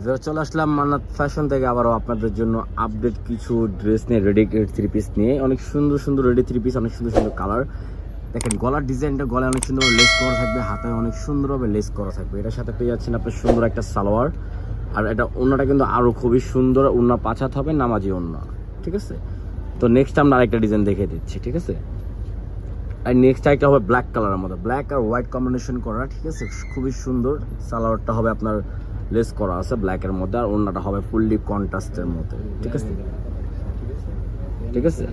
চলে আসলাম মান্নাত ফ্যাশন থেকে আবারও আপনাদের জন্য আপডেট কিছু ড্রেস নিয়ে, রেডি থ্রি পিস নিয়ে। অনেক সুন্দর সুন্দর রেডি থ্রি পিস, অনেক সুন্দর সুন্দর কালার। দেখেন গলার ডিজাইনটা, গলায় অনেক সুন্দর লেস করা থাকবে, হাতে অনেক সুন্দরভাবে লেস করা থাকবে। এটার সাথে পেয়ে যাচ্ছেন আপনার সুন্দর একটা সালোয়ার। আর এটা ওড়নাটা কিন্তু আরও খুবই সুন্দর, ওড়না পাঁচাত হবে, নামাজি ওড়না, ঠিক আছে। তো নেক্সট আমরা আরেকটা ডিজাইন দেখিয়ে দিচ্ছি, ঠিক আছে। আর নেক্সট আরেকটা হবে ব্ল্যাক কালারের মধ্যে, ব্ল্যাক আর হোয়াইট কম্বিনেশন করা, ঠিক আছে। খুবই সুন্দর। সালোয়ারটা হবে আপনার লেস করা আছে ব্ল্যাকের মধ্যে, আর ওড়নাটা হবে ফুললি কন্ট্রাস্টের মধ্যে, ঠিক আছে, ঠিক আছে।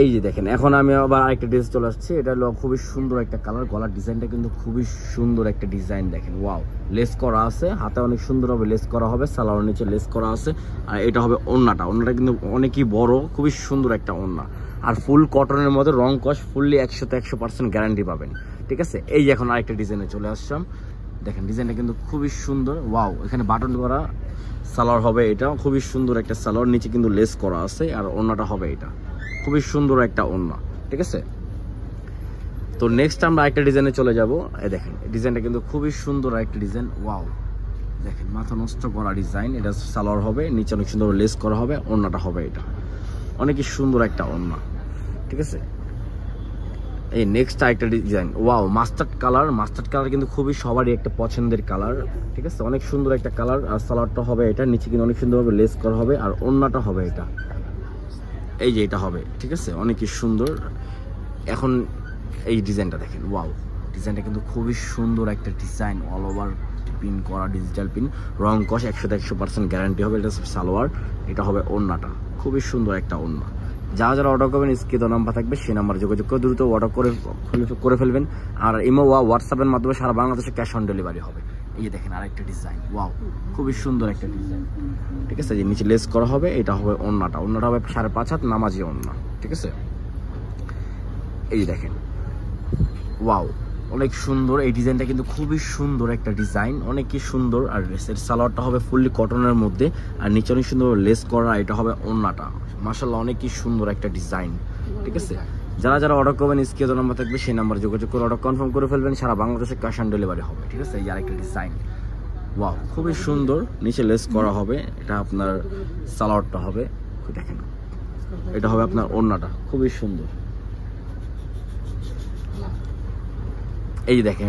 এই যে দেখেন, এখন আমি আবার আরেকটা ড্রেস চলে আসছি। এটা হলো খুবই সুন্দর একটা কালার, গলার ডিজাইনটা কিন্তু খুবই সুন্দর একটা ডিজাইন। দেখেন ওয়াও, লেস করা আছে, হাতে অনেক সুন্দরভাবে লেস করা হবে, সালোয়ার নিচে লেস করা আছে। আর এটা হবে ওড়নাটা, ওড়নাটা কিন্তু অনেকই বড়, খুবই সুন্দর একটা ওড়না। আর ফুল কটনের মধ্যে, রং কস ফুললি 100% গ্যারান্টি পাবেন, ঠিক আছে। এই যে এখন আরেকটা ডিজাইনে চলে আসলাম। দেখেন ডিজাইনটা কিন্তু খুবই সুন্দর, ওয়াও। এখানে বাটন করা সালোয়ার হবে, এটা খুবই সুন্দর একটা সালোয়ার, নিচে কিন্তু লেস করা আছে। আর ওড়নাটা হবে এটা খুবই সুন্দর একটা ওড়না, ঠিক আছে। তো নেক্সট আমরা একটা ডিজাইনে চলে যাব। এই দেখেন ডিজাইনটা কিন্তু খুবই সুন্দর একটা ডিজাইন, ওয়াও। দেখেন মাথা নষ্ট করা ডিজাইন। এটা সালোয়ার হবে, নিচে অনেক সুন্দর লেস করা হবে, ওড়নাটা হবে এটা অনেকই সুন্দর একটা ওড়না, ঠিক আছে। এই নেক্সট আরেকটা design, wow, mustard colour. Mustard colour কিন্তু খুবই সবারই একটা পছন্দের কালার, ঠিক আছে। অনেক সুন্দর একটা কালার। আর সালোয়ারটা হবে এটা, নিচে কিন্তু অনেক সুন্দরভাবে লেস করা হবে, আর ওড়নাটা হবে এটা, এই যে এটা হবে, ঠিক আছে, অনেকই সুন্দর। এখন এই ডিজাইনটা দেখেন, ওয়াও, ডিজাইনটা কিন্তু খুবই সুন্দর একটা ডিজাইন, অল ওভার পিন করা, ডিজিটাল পিন, রং কস 100% গ্যারান্টি হবে। এটা সালোয়ার, এটা হবে ওড়নাটা, খুবই সুন্দর একটা ওড়না। যারা যারা অর্ডার করবেন, স্ক্রিনে নাম্বার থাকবে, সেই নাম্বারে যোগাযোগ করে দ্রুত অর্ডার করে ফেলবেন। আর ইমো হোয়াটসঅ্যাপের মাধ্যমে সারা বাংলাদেশে ক্যাশ অন ডেলিভারি হবে। এই যে দেখেন আরেকটা ডিজাইন, ওয়াও, খুবই সুন্দর একটা ডিজাইন, ঠিক আছে। যে নিচে লেস করা হবে, এটা হবে ওড়নাটা, ওড়নাটা হবে 5.5 হাত নামাজি ওড়না, ঠিক আছে। এই দেখেন, ওয়াও, অনেক সুন্দর। এই ডিজাইনটা কিন্তু খুবই সুন্দর একটা ডিজাইন, অনেকই সুন্দর। আর ড্রেসের সালোয়ারটা হবে ফুললি কটনের মধ্যে, আর নিচে অনেক সুন্দর লেস করা, এটা হবে ওড়নাটা। মাশাআল্লাহ, অনেকই সুন্দর একটা ডিজাইন, ঠিক আছে। যারা যারা অর্ডার করবেন, স্ক্রিনে নাম্বার থাকবে, সেই নাম্বারে যোগাযোগ করে অর্ডার কনফার্ম করে ফেলবেন। সারা বাংলাদেশে ক্যাশ অন ডেলিভারি হবে, ঠিক আছে। এই আরেকটা ডিজাইন, ওয়াও, খুবই সুন্দর। নিচে লেস করা হবে, এটা আপনার সালোয়ারটা হবে, দেখেন এটা হবে আপনার ওড়নাটা, খুবই সুন্দর। এই যে দেখেন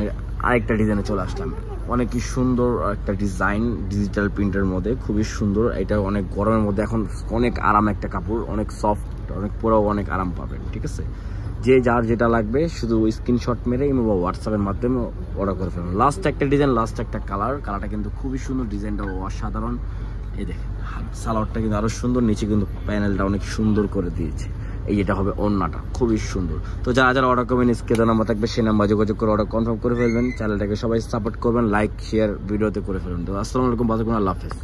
আরেকটা ডিজাইনে চলে আসলাম, অনেকই সুন্দর একটা ডিজাইন, ডিজিটাল প্রিন্টের মধ্যে, খুবই সুন্দর। এটা অনেক গরমের মধ্যে এখন অনেক আরাম একটা কাপড়, অনেক সফট, অনেক পরেও অনেক আরাম পাবেন, ঠিক আছে। যে যার যেটা লাগবে শুধু স্ক্রিনশট মেরে বা হোয়াটসঅ্যাপের মাধ্যমে অর্ডার করে ফেলুন। লাস্ট একটা ডিজাইন, লাস্ট একটা কালারটা কিন্তু খুবই সুন্দর, ডিজাইনটা অসাধারণ। এই দেখেন সালোয়ারটা কিন্তু আরো সুন্দর, নিচে কিন্তু প্যানেলটা অনেক সুন্দর করে দিয়েছে। এই এটা হবে ওড়নাটা, খুবই সুন্দর। তো যারা যারা অর্ডার করবেন, স্ক্রিনে নাম্বার থাকবে, সেই নাম্বার যোগাযোগ করে অর্ডার কনফার্ম করে ফেলবেন। চ্যানেলটাকে সবাই সাপোর্ট করবেন, লাইক শেয়ার ভিডিওতে করে ফেলবেন। তো আসসালামু আলাইকুম, ভালো থাকুন, আল্লাহ হাফেজ।